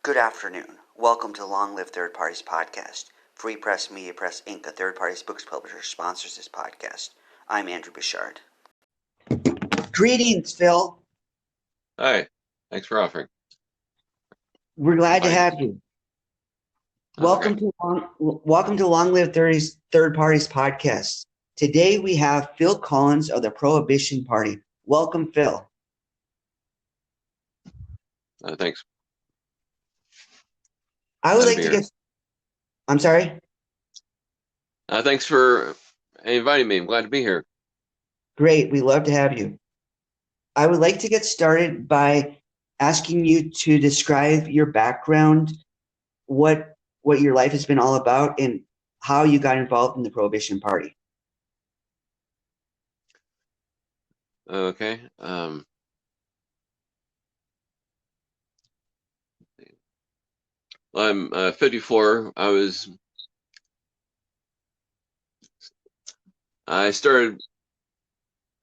Good afternoon. Welcome to Long Live Third Parties Podcast. Free Press Media Press Inc., a third parties books publisher, sponsors this podcast. I'm Andrew Bouchard. Greetings, Phil. Hi. Thanks for offering. We're glad to have you. Welcome to Long Live Third Parties Podcast. Today we have Phil Collins of the Prohibition Party. Welcome, Phil. Thanks. I would like to get. I'm sorry? Thanks for inviting me. I'm glad to be here. Great. We love to have you. I would like to get started by asking you to describe your background, what your life has been all about, and how you got involved in the Prohibition Party. Okay. I'm 54. I started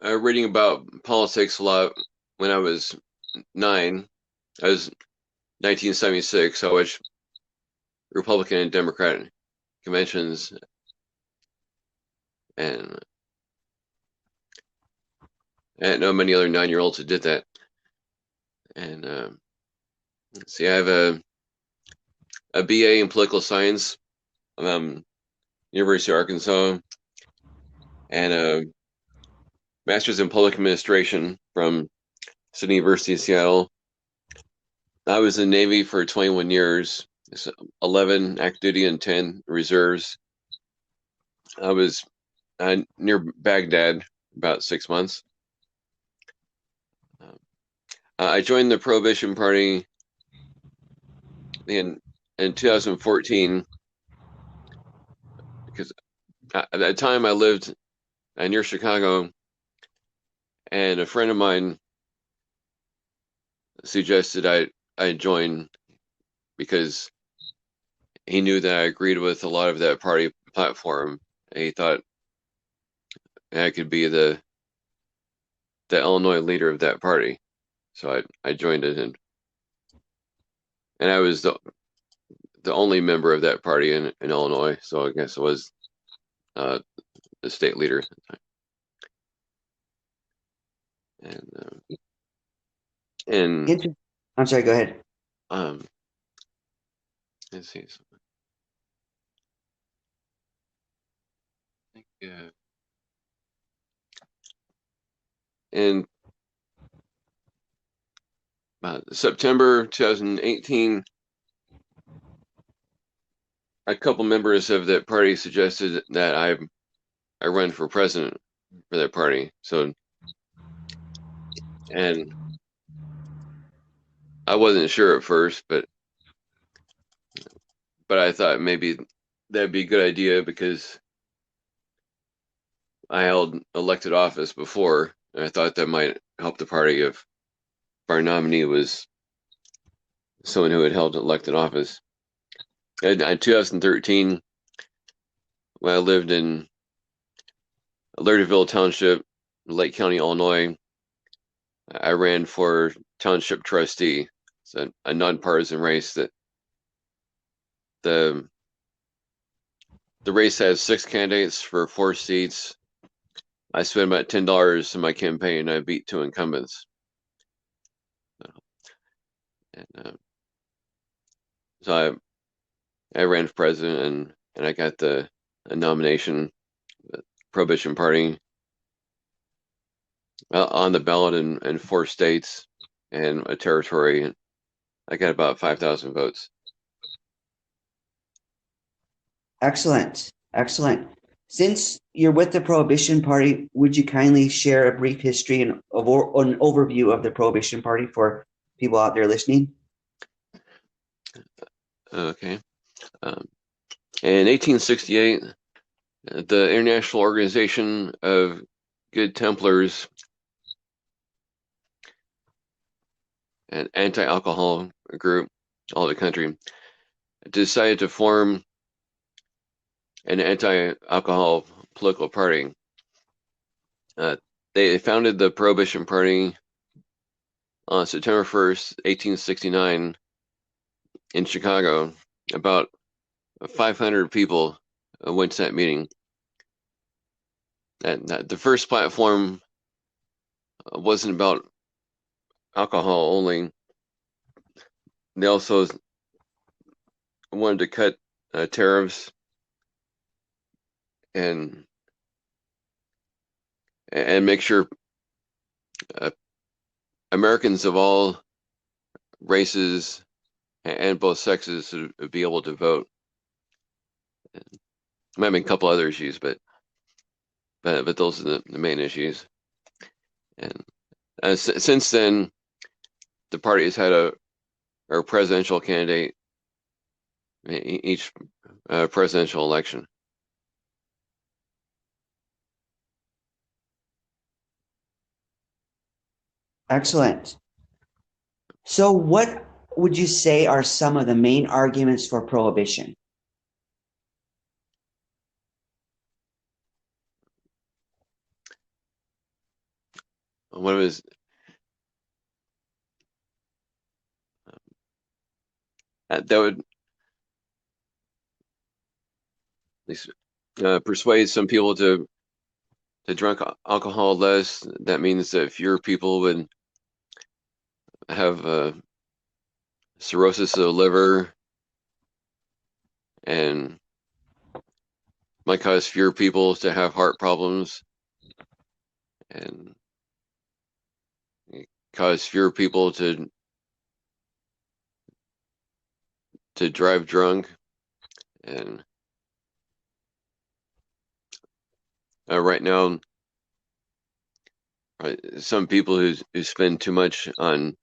reading about politics a lot when I was 9. I was 1976. I watched Republican and Democrat conventions, and I didn't know many other 9-year-olds who did that. And let's see, I have a BA in political science, University of Arkansas, and a master's in public administration from Sydney University of Seattle. I was in the Navy for 21 years, 11 active duty and 10 reserves. I was near Baghdad about 6 months. I joined the Prohibition Party in 2014 because at that time I lived near Chicago, and a friend of mine suggested I join because he knew that I agreed with a lot of that party platform, and he thought I could be the Illinois leader of that party. So I joined it, and I was the only member of that party in Illinois, so I guess I was the state leader at the time. And I'm sorry, go ahead. Let's see. I think, in September 2018, a couple members of that party suggested that I run for president for that party. So, and I wasn't sure at first, but I thought maybe that'd be a good idea because I held elected office before, and I thought that might help the party if our nominee was someone who had held elected office. In 2013, when I lived in Lerderville Township, Lake County, Illinois, I ran for township trustee. It's a nonpartisan race that the race has 6 candidates for 4 seats. I spent about $10 in my campaign. I beat 2 incumbents. So I ran for president, and I got a nomination, the Prohibition Party, on the ballot in 4 states and a territory. And I got about 5,000 votes. Excellent. Since you're with the Prohibition Party, would you kindly share a brief history and an overview of the Prohibition Party for people out there listening? Okay. In 1868, the International Organization of Good Templars, an anti-alcohol group all over the country, decided to form an anti-alcohol political party. They founded the Prohibition Party on September 1st, 1869, in Chicago, about 500 people went to that meeting. The first platform wasn't about alcohol only. They also wanted to cut tariffs and make sure uh, Americans of all races and both sexes would be able to vote. Might have been a couple other issues, but those are the main issues. And since then, the party has had a presidential candidate each presidential election. Excellent. So, what would you say are some of the main arguments for prohibition? One of his that would at least persuade some people to drink alcohol less. That means that fewer people would have cirrhosis of the liver and might cause fewer people to have heart problems and cause fewer people to drive drunk. And right now, some people who spend too much on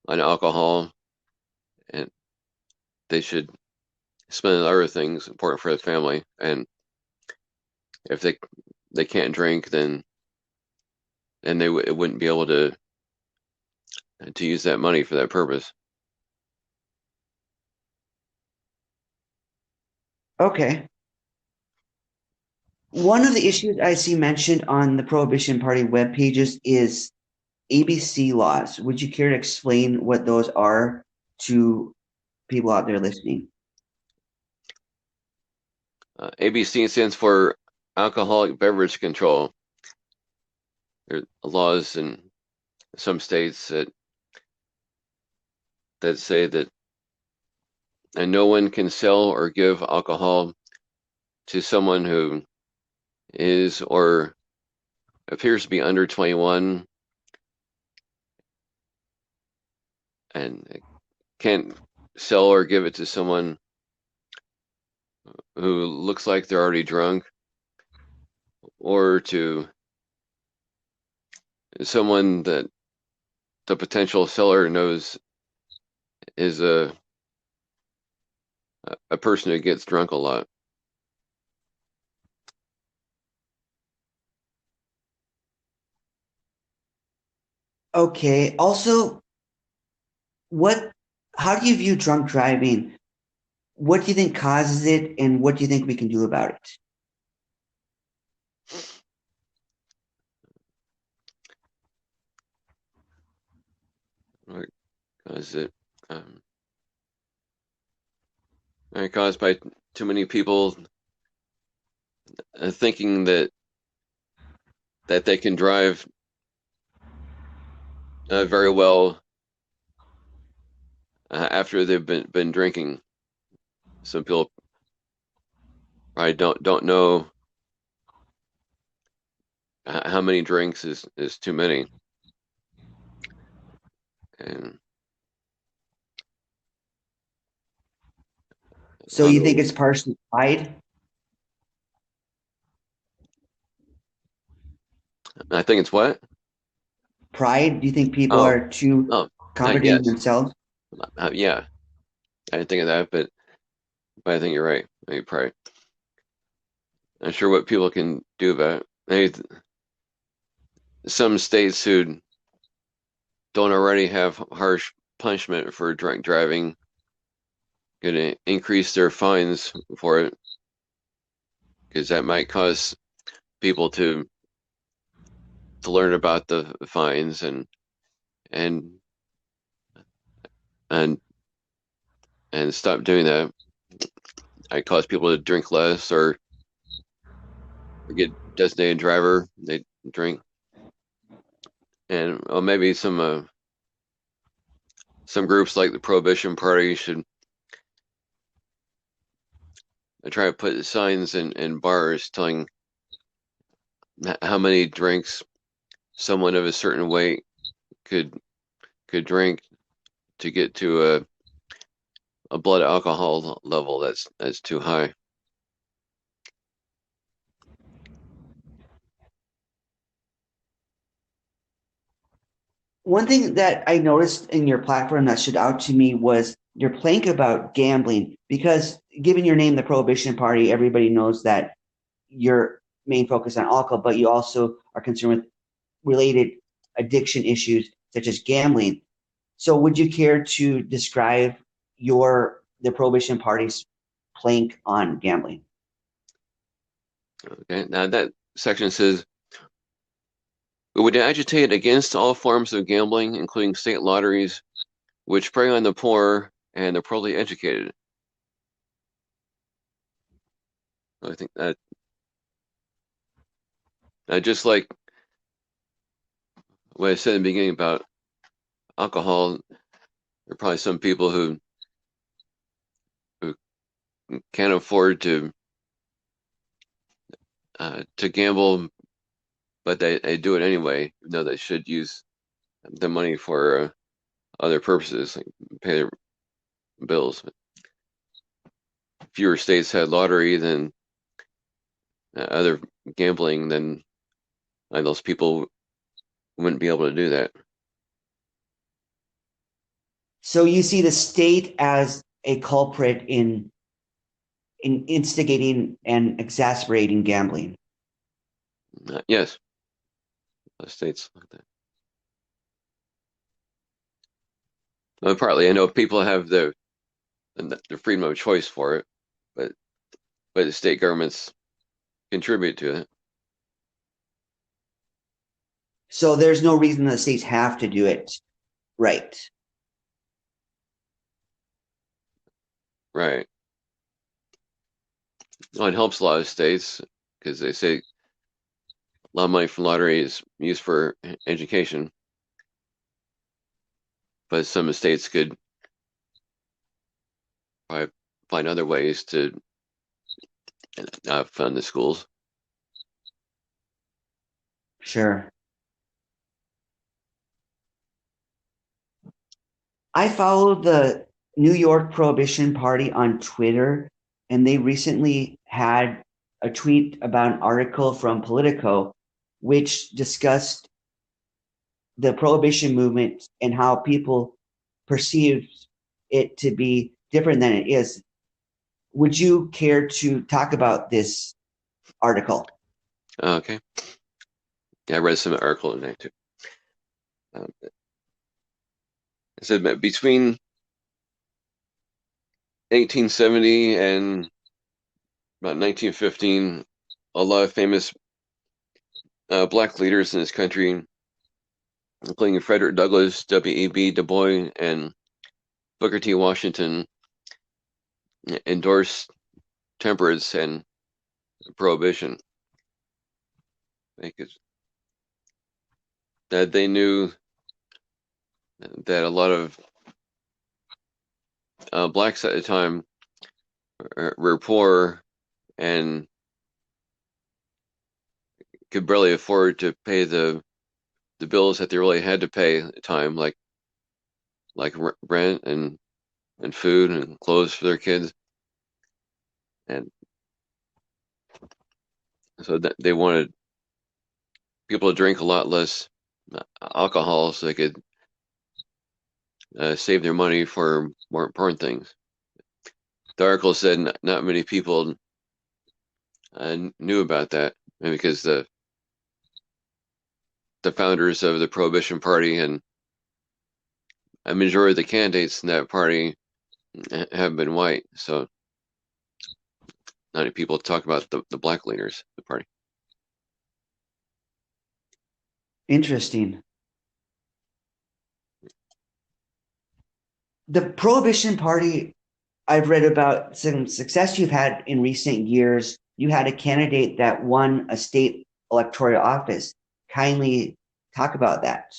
alcohol, and they should spend on other things important for the family. And if they can't drink, then and it wouldn't be able to use that money for that purpose. Okay. One of the issues I see mentioned on the Prohibition Party web pages is ABC laws. Would you care to explain what those are to people out there listening? ABC stands for Alcoholic Beverage Control. There are laws in some states that say that no one can sell or give alcohol to someone who is or appears to be under 21 and can't sell or give it to someone who looks like they're already drunk or to someone that the potential seller knows is a person who gets drunk a lot. Okay. Also, what how do you view drunk driving? What do you think causes it and what do you think we can do about it? Is it caused by too many people thinking that they can drive very well after they've been drinking. Some people probably don't know how many drinks is too many. And So you think it's partially pride? I think it's what? Pride? Do you think people Oh, are too oh, confident in yes. themselves? Yeah, I didn't think of that, but I think you're right. Maybe probably. Not sure what people can do about it. Maybe some states who don't already have harsh punishment for drunk driving going to increase their fines for it because that might cause people to learn about the fines and and and stop doing that. I cause people to drink less or get designated driver. They drink, and maybe some groups like the Prohibition Party should try to put signs in bars telling how many drinks someone of a certain weight could drink to get to a blood alcohol level that's too high. One thing that I noticed in your platform that stood out to me was your plank about gambling, because given your name, the Prohibition Party, everybody knows that your main focus on alcohol, but you also are concerned with related addiction issues such as gambling. So would you care to describe the Prohibition Party's plank on gambling? Okay, now that section says we would agitate against all forms of gambling, including state lotteries, which prey on the poor and the poorly educated. I think that just like what I said in the beginning about alcohol, there are probably some people who can't afford to gamble, but they do it anyway, even though they should use the money for other purposes, like pay their bills. Fewer states had lottery than other gambling, then those people wouldn't be able to do that. So you see the state as a culprit in instigating and exacerbating gambling. Yes, states like that. Partly, I know people have the freedom of choice for it, but the state governments contribute to it. So there's no reason the states have to do it right. Right. Well, it helps a lot of states because they say a lot of money from lottery is used for education, but some states could probably find other ways to fund the schools. Sure. I follow the New York Prohibition Party on Twitter, and they recently had a tweet about an article from Politico which discussed the prohibition movement and how people perceive it to be different than it is. Would you care to talk about this article? Okay. Yeah, I read some article in there too. It said that between 1870 and about 1915, a lot of famous black leaders in this country, including Frederick Douglass, W.E.B. Du Bois, and Booker T. Washington, endorsed temperance and prohibition because that they knew that a lot of blacks at the time were poor and could barely afford to pay the bills that they really had to pay at the time, like rent and food and clothes for their kids, and so that they wanted people to drink a lot less alcohol so they could save their money for more important things. The article said not many people knew about that because the founders of the Prohibition Party and a majority of the candidates in that party have been white, so not many people talk about the black leaders of the party. Interesting. The Prohibition Party I've read about some success you've had in recent years. You had a candidate that won a state electoral office. Kindly talk about that.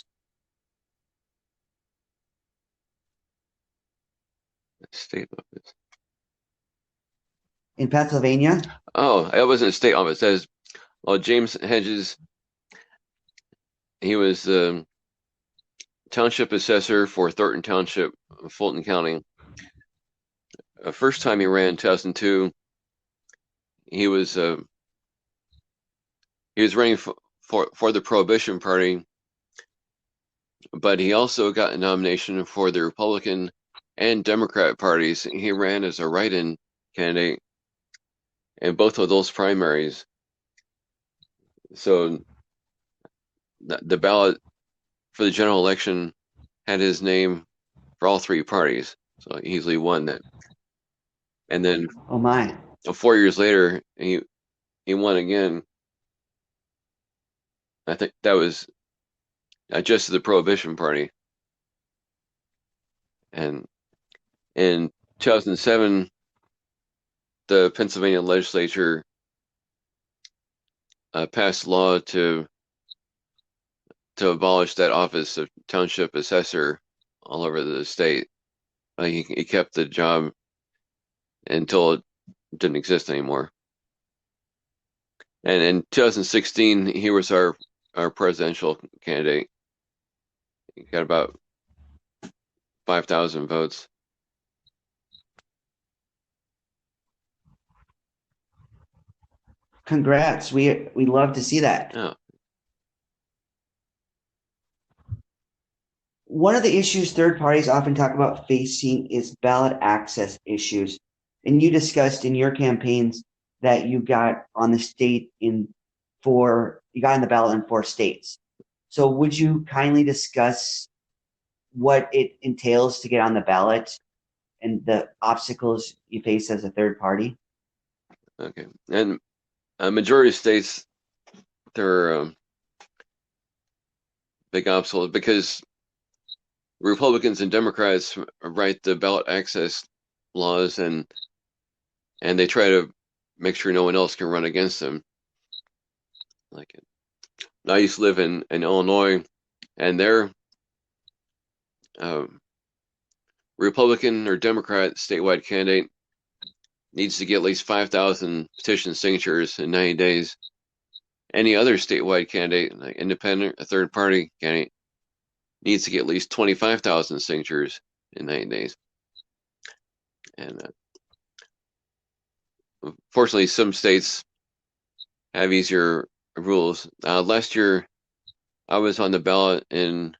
State office. In Pennsylvania? Oh, that wasn't a state office. That is, well, James Hedges. He was the township assessor for Thornton Township, Fulton County. First time he ran in 2002, he was uh, he was running for the Prohibition Party, but he also got a nomination for the Republican and Democrat parties. He ran as a write-in candidate in both of those primaries. So the ballot for the general election had his name for all three parties. So he easily won that. And then Oh my. 4 years later, he won again. I think that was just the Prohibition Party. And in 2007, the Pennsylvania legislature passed law to abolish that office of township assessor all over the state. He kept the job until it didn't exist anymore. And in 2016, he was our presidential candidate. He got about 5,000 votes. Congrats. We love to see that. Yeah. One of the issues third parties often talk about facing is ballot access issues. And you discussed in your campaigns that you got on the state in you got on the ballot in 4 states. So would you kindly discuss what it entails to get on the ballot and the obstacles you face as a third party? Okay. And a majority of states, there are big obstacles because Republicans and Democrats write the ballot access laws, and they try to make sure no one else can run against them. Like I used to live in Illinois, and their uh, Republican or Democrat statewide candidate needs to get at least 5,000 petition signatures in 90 days. Any other statewide candidate, like independent, a third party candidate, needs to get at least 25,000 signatures in 90 days. And fortunately, some states have easier rules. Last year, I was on the ballot in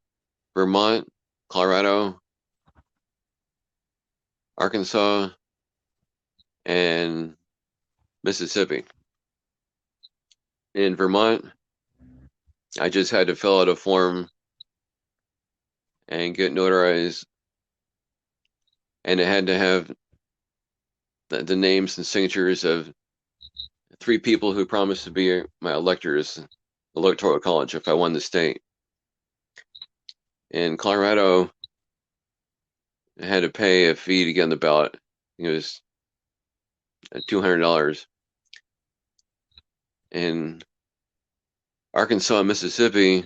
Vermont, Colorado, Arkansas, and Mississippi. In Vermont, I just had to fill out a form and get notarized, and it had to have the names and signatures of 3 people who promised to be my electors, electoral college, if I won the state. In Colorado, I had to pay a fee to get on the ballot. It was $200. In Arkansas and Mississippi,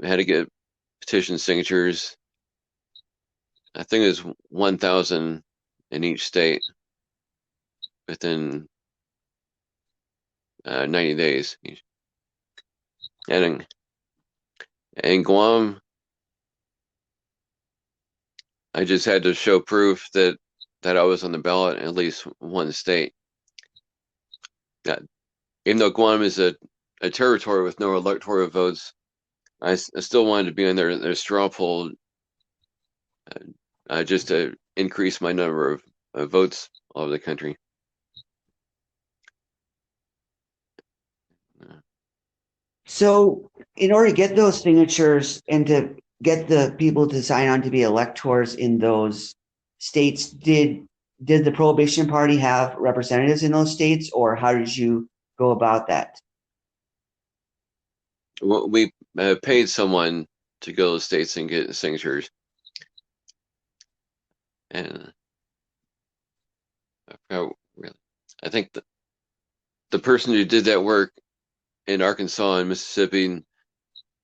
I had to get petition signatures. I think it was 1,000 in each state within 90 days. And in Guam, I just had to show proof that I was on the ballot in at least one state. Even though Guam is a territory with no electoral votes, I still wanted to be on their straw poll just to increase my number of votes all over the country. So, in order to get those signatures and to get the people to sign on to be electors in those states, did the Prohibition Party have representatives in those states, or how did you go about that? Well, we paid someone to go to the states and get signatures, and I forgot really. I think the person who did that work in Arkansas and Mississippi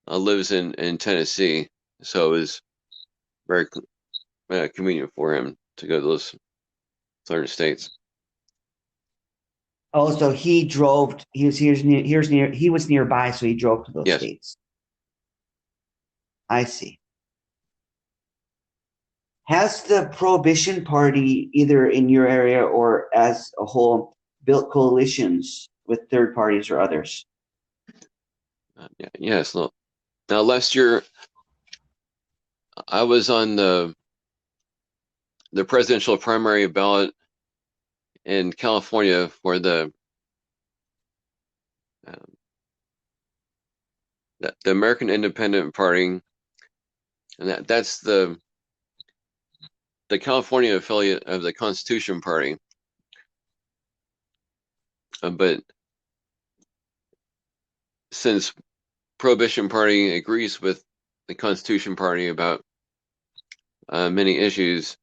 lives in Tennessee, so it was very convenient for him to go to those southern states. Oh, so he drove. He was nearby, so he drove to those Yes, states. I see. Has the Prohibition Party, either in your area or as a whole, built coalitions with third parties or others? yeah, yes. No. Now, last year I was on the presidential primary ballot in California for um, the American Independent Party, and that's the California affiliate of the Constitution Party. But since Prohibition Party agrees with the Constitution Party about many issues,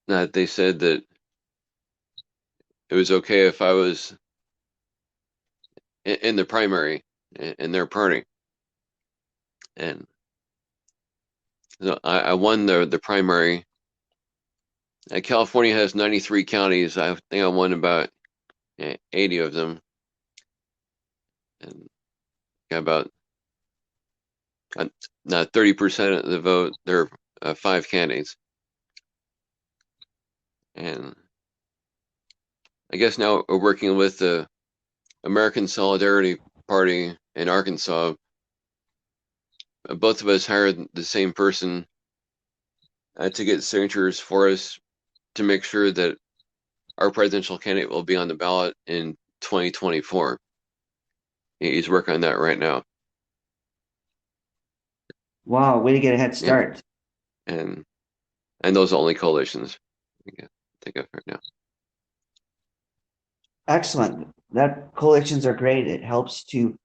that they said that it was okay if I was in the primary in their party, and so I won the primary. California has 93 counties. I think I won about 80 of them, and got about not 30% of the vote. There are five candidates, and I guess now we're working with the American Solidarity Party in Arkansas. Both of us hired the same person to get signatures for us to make sure that our presidential candidate will be on the ballot in 2024. He's working on that right now. Wow, way to get a head Yeah, start. and those are only coalitions I can think of right now. Excellent. That coalitions are great. It helps to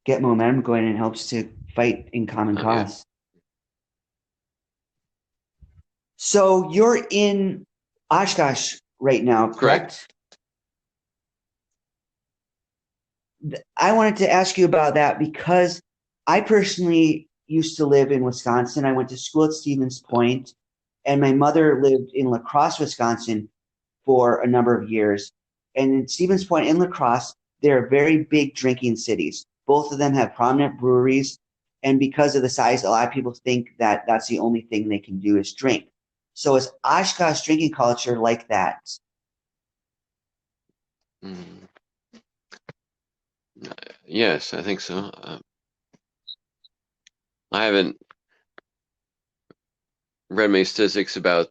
get momentum going and helps to fight in common Yeah, cause. So you're in Oshkosh right now, correct. correct? I wanted to ask you about that because I personally used to live in Wisconsin. I went to school at Stevens Point, and my mother lived in La Crosse, Wisconsin for a number of years. And in Stevens Point and La Crosse, they're very big drinking cities. Both of them have prominent breweries. And because of the size, a lot of people think that that's the only thing they can do is drink. So is Oshkosh drinking culture like that? Mm, yes, I think so. I haven't read many statistics about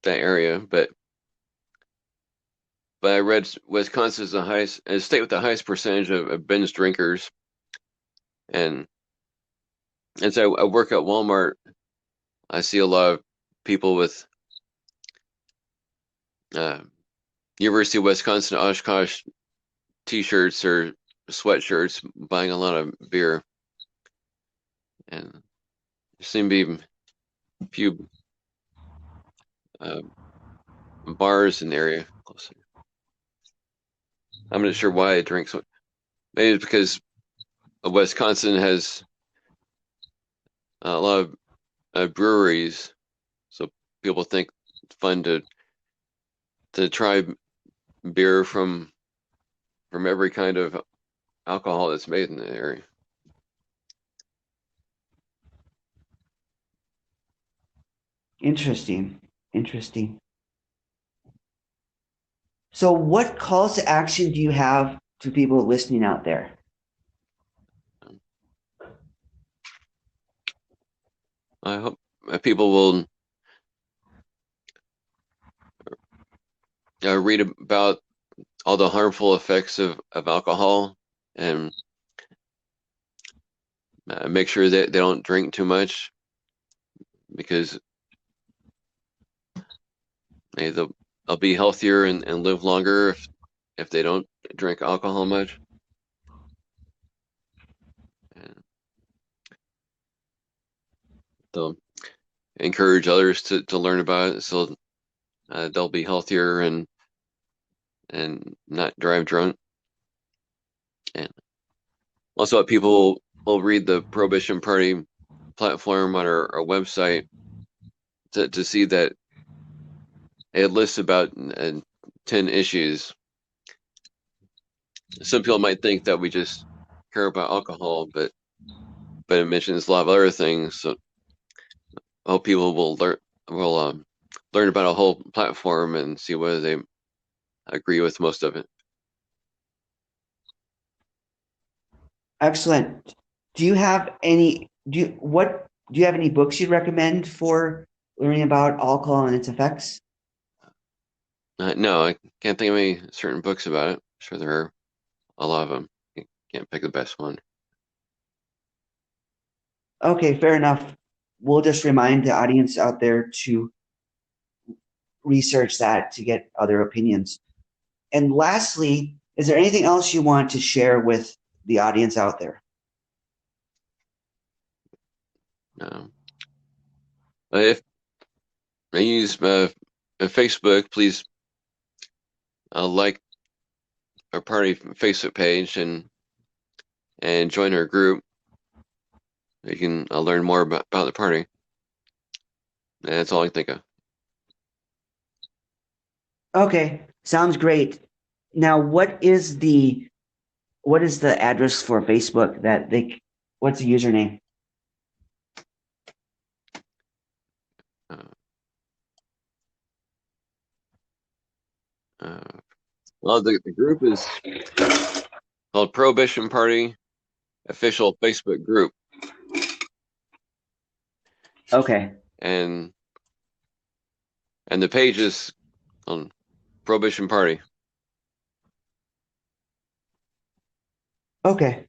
that area, but I read Wisconsin is the highest a state with the highest percentage of binge drinkers, and as I work at Walmart, I see a lot of people with uh, University of Wisconsin Oshkosh T-shirts or sweatshirts, buying a lot of beer, and there seem to be a few uh, bars in the area closer. I'm not sure why I drink so. Maybe it's because Wisconsin has a lot of breweries, so people think it's fun to try beer from every kind of alcohol that's made in the area. Interesting. Interesting. So, what calls to action do you have to people listening out there? I hope people will read about all the harmful effects of alcohol and make sure that they don't drink too much because they'll be healthier and live longer if they don't drink alcohol much. And they'll encourage others to learn about it so they'll be healthier and not drive drunk. And also, people will read the Prohibition Party platform on our website to see that it lists about 10 issues. Some people might think that we just care about alcohol, but it mentions a lot of other things. So I hope people will learn about a whole platform and see whether they agree with most of it. Excellent. Do you have any do you have any books you'd recommend for learning about alcohol and its effects? No, I can't think of any certain books about it. I'm sure there are a lot of them. I can't pick the best one. Okay, fair enough. We'll just remind the audience out there to research that to get other opinions. And lastly, is there anything else you want to share with the audience out there? Um, if I use Facebook, please like our party Facebook page and join our group. You can learn more about the party. And that's all I can think of. Okay, sounds great. Now, what is the address for Facebook that they what's the username? Uh, uh, well, the group is called Prohibition Party Official Facebook Group, Okay. and the page is on Prohibition Party. Okay.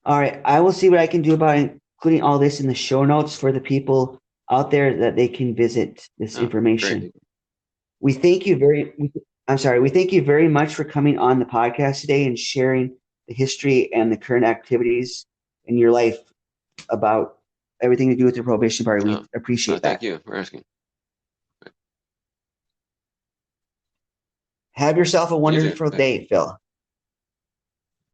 All right. I will see what I can do about including all this in the show notes for the people out there that they can visit this Oh, information. great. We thank you I'm sorry, we thank you very much for coming on the podcast today and sharing the history and the current activities in your life about everything to do with the Prohibition Party. We appreciate Thank that. you for asking. Have yourself a You too. wonderful Thanks. day, Phil.